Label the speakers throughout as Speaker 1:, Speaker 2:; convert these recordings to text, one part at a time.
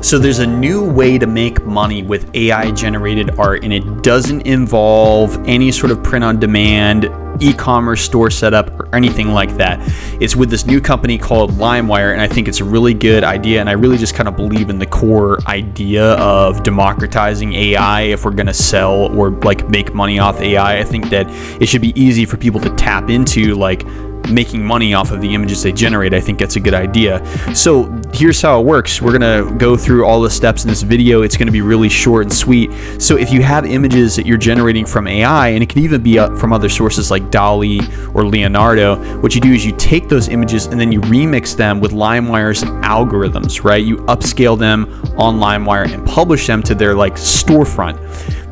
Speaker 1: So there's a new way to make money with AI generated art, and it doesn't involve any sort of print on demand, e-commerce store setup, or anything like that. It's with this new company called LimeWire, and I think it's a really good idea, and I really just kind of believe in the core idea of democratizing AI. If we're going to sell or like make money off AI, I think that it should be easy for people to tap into like making money off of the images they generate. I think that's a good idea. So here's how it works. We're gonna go through all the steps in this video. It's gonna be really short and sweet. So if you have images that you're generating from AI, and it can even be from other sources like DALL-E or Leonardo, what you do is you take those images and then you remix them with LimeWire's algorithms, right? You upscale them on LimeWire and publish them to their like storefront.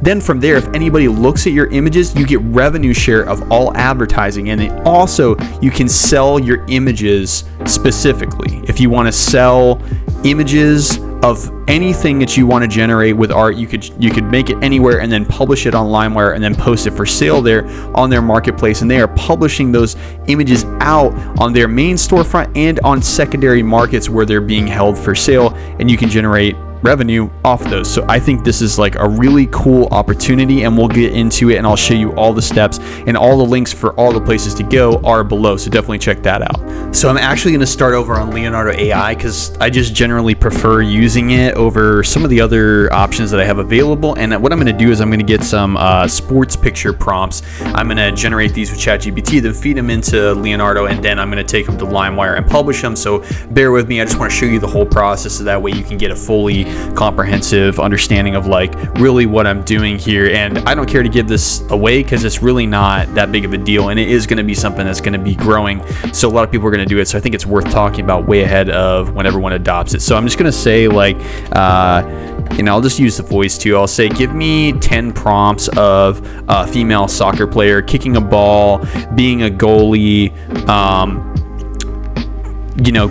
Speaker 1: Then from there, if anybody looks at your images, you get revenue share of all advertising, and it also you can sell your images specifically. If you want to sell images of anything that you want to generate with art, you could make it anywhere and then publish it on LimeWire and then post it for sale there on their marketplace, and they are publishing those images out on their main storefront and on secondary markets where they're being held for sale, and you can generate revenue off those. So I think this is like a really cool opportunity, and we'll get into it and I'll show you all the steps, and all the links for all the places to go are below, so definitely check that out. So I'm actually going to start over on Leonardo AI because I just generally prefer using it over some of the other options that I have available. And what I'm going to do is I'm going to get some sports picture prompts. I'm going to generate these with ChatGPT, then feed them into Leonardo, and then I'm going to take them to LimeWire and publish them. So bear with me, I just want to show you the whole process so that way you can get a fully comprehensive understanding of like really what I'm doing here. And I don't care to give this away because it's really not that big of a deal, and it is going to be something that's going to be growing, so a lot of people are going to do it. So I think it's worth talking about way ahead of when everyone adopts it. So I'm just going to say like I'll just use the voice too. I'll say give me 10 prompts of a female soccer player kicking a ball, being a goalie,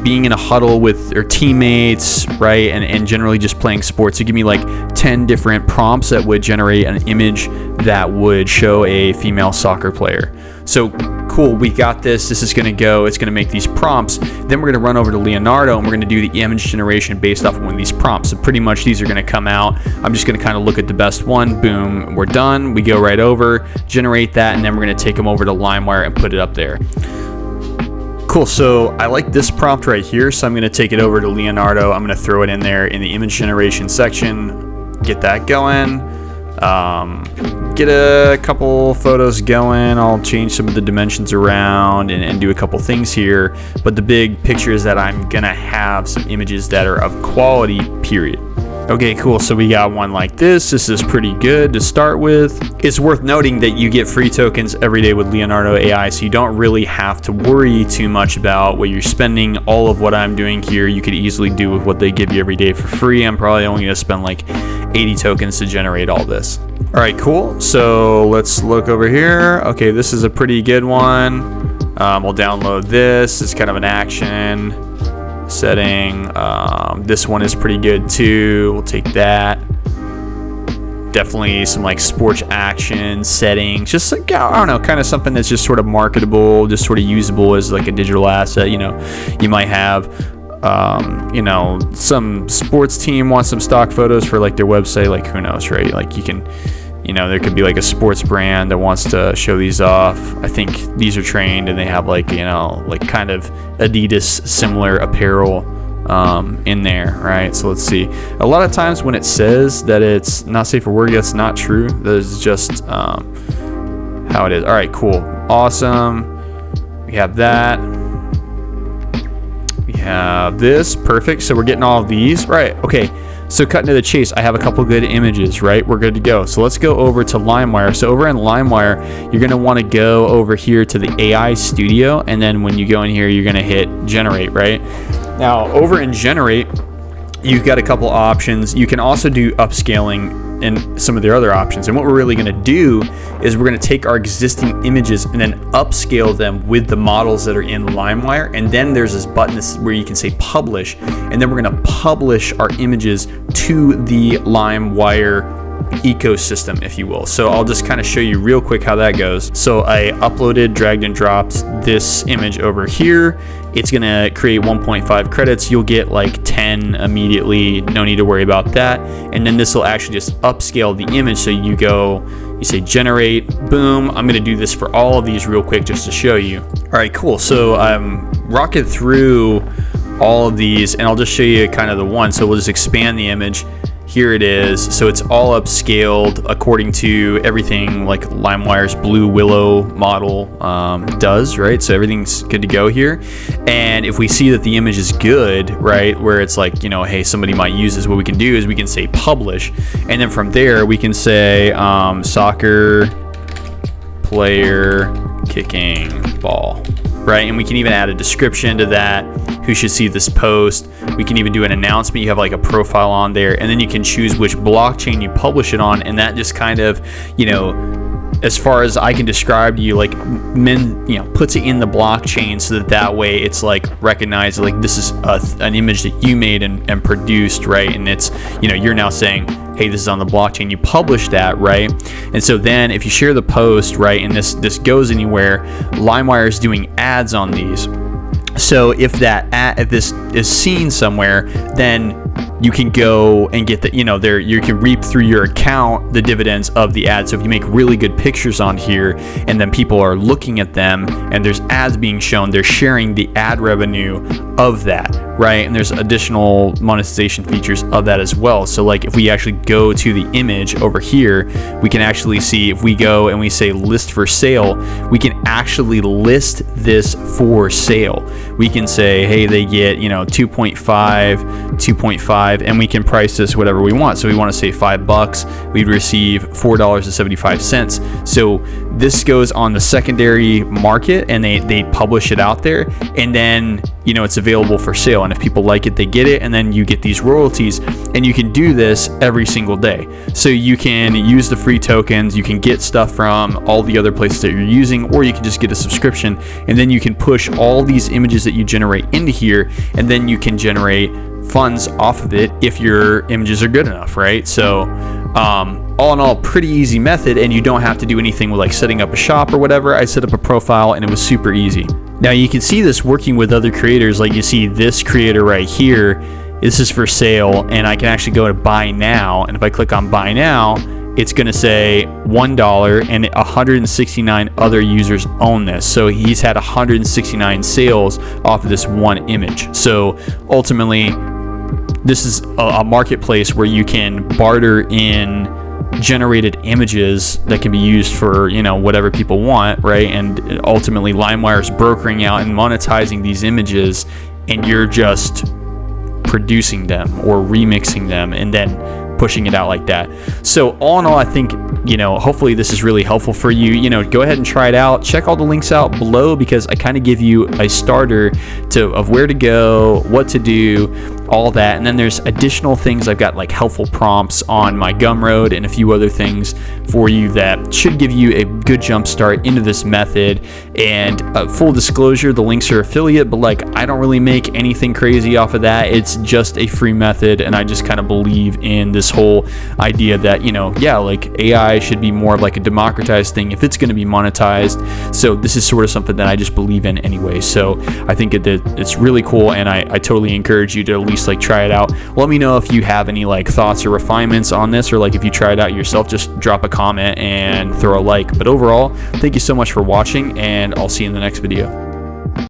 Speaker 1: being in a huddle with their teammates, right? And generally just playing sports. So give me like 10 different prompts that would generate an image that would show a female soccer player. So cool, we got this. This is going to go, it's going to make these prompts. Then we're going to run over to Leonardo and we're going to do the image generation based off of one of these prompts. So pretty much these are going to come out. I'm just going to kind of look at the best one. Boom, we're done. We go right over, generate that, and then we're going to take them over to LimeWire and put it up there. Cool, so I like this prompt right here, so I'm going to take it over to Leonardo. I'm going to throw it in there in the image generation section, get that going, get a couple photos going. I'll change some of the dimensions around and do a couple things here, but the big picture is that I'm going to have some images that are of quality, period. Okay, cool. So we got one like this. This is pretty good to start with. It's worth noting that you get free tokens every day with Leonardo AI, so you don't really have to worry too much about what you're spending. All of what I'm doing here, you could easily do with what they give you every day for free. I'm probably only going to spend like 80 tokens to generate all this. All right, cool. So let's look over here. Okay, this is a pretty good one. We'll download this. It's kind of an action setting. This one is pretty good too. We'll take that. Definitely some like sports action settings, just like, I don't know, kind of something that's just sort of marketable, just sort of usable as like a digital asset. You might have some sports team wants some stock photos for like their website, like who knows, right? Like you can, there could be like a sports brand that wants to show these off. I think these are trained and they have like, like kind of Adidas similar apparel in there, right? So let's see. A lot of times when it says that it's not safe for work, that's not true. That is just how it is. All right, cool. Awesome. We have that. We have this. Perfect. So we're getting all of these. Right. Okay. So cutting to the chase, I have a couple good images, right? We're good to go. So let's go over to LimeWire. So over in LimeWire, you're gonna wanna go over here to the AI studio, and then when you go in here, you're gonna hit generate, right? Now, over in generate, you've got a couple options. You can also do upscaling and some of their other options. And what we're really gonna do is we're gonna take our existing images and then upscale them with the models that are in LimeWire. And then there's this button where you can say publish, and then we're gonna publish our images to the LimeWire ecosystem, if you will. So I'll just kind of show you real quick how that goes. So I uploaded, dragged and dropped this image over here, it's gonna create 1.5 credits. You'll get like 10 immediately, no need to worry about that. And then this will actually just upscale the image. So you say generate, boom. I'm gonna do this for all of these real quick just to show you. All right, cool. So I'm rocking through all of these, and I'll just show you kind of the one. So we'll just expand the image. Here it is. So it's all upscaled according to everything like LimeWire's Blue Willow model does, right? So everything's good to go here. And if we see that the image is good, right, where it's like, hey, somebody might use this, what we can do is we can say publish. And then from there, we can say soccer player kicking ball, right? And we can even add a description to that, who should see this post. We can even do an announcement. You have like a profile on there, and then you can choose which blockchain you publish it on, and that just kind of, as far as I can describe to you, like puts it in the blockchain so that way it's like recognized, like this is an image that you made and produced, right? And it's, you're now saying, hey, this is on the blockchain, you publish that, right? And so then if you share the post, right, and this goes anywhere, LimeWire is doing ads on these. So if this is seen somewhere, then you can go and get the, you can reap through your account the dividends of the ad. So if you make really good pictures on here and then people are looking at them and there's ads being shown, they're sharing the ad revenue of that, right? And there's additional monetization features of that as well. So like if we actually go to the image over here, we can actually see, if we go and we say list for sale, we can actually list this for sale. We can say, hey, they get, 2.5, and we can price this whatever we want. So we want to say $5, we'd receive $4.75. So this goes on the secondary market, and they publish it out there, and then it's available for sale. And if people like it, they get it, and then you get these royalties. And you can do this every single day. So you can use the free tokens, you can get stuff from all the other places that you're using, or you can just get a subscription, and then you can push all these images that you generate into here, and then you can generate funds off of it if your images are good enough, right? So all in all, pretty easy method, and you don't have to do anything with like setting up a shop or whatever. I set up a profile and it was super easy. Now you can see this working with other creators. Like you see this creator right here, this is for sale, and I can actually go to buy now, and if I click on buy now, it's going to say $1, and 169 other users own this. So he's had 169 sales off of this one image. So ultimately, this is a marketplace where you can barter in generated images that can be used for whatever people want, right? And ultimately LimeWire is brokering out and monetizing these images, and you're just producing them or remixing them and then pushing it out like that. So all in all, I think hopefully this is really helpful for you. Go ahead and try it out. Check all the links out below, because I kind of give you a starter of where to go, what to do, all that. And then there's additional things. I've got like helpful prompts on my Gumroad and a few other things for you that should give you a good jump start into this method. And full disclosure, the links are affiliate, but like I don't really make anything crazy off of that. It's just a free method, and I just kind of believe in this whole idea that like AI should be more of like a democratized thing if it's going to be monetized. So this is sort of something that I just believe in anyway. So I think it's really cool, and I totally encourage you to at least like try it out. Let me know if you have any like thoughts or refinements on this, or like if you try it out yourself, just drop a comment and throw a like. But overall, thank you so much for watching, and I'll see you in the next video.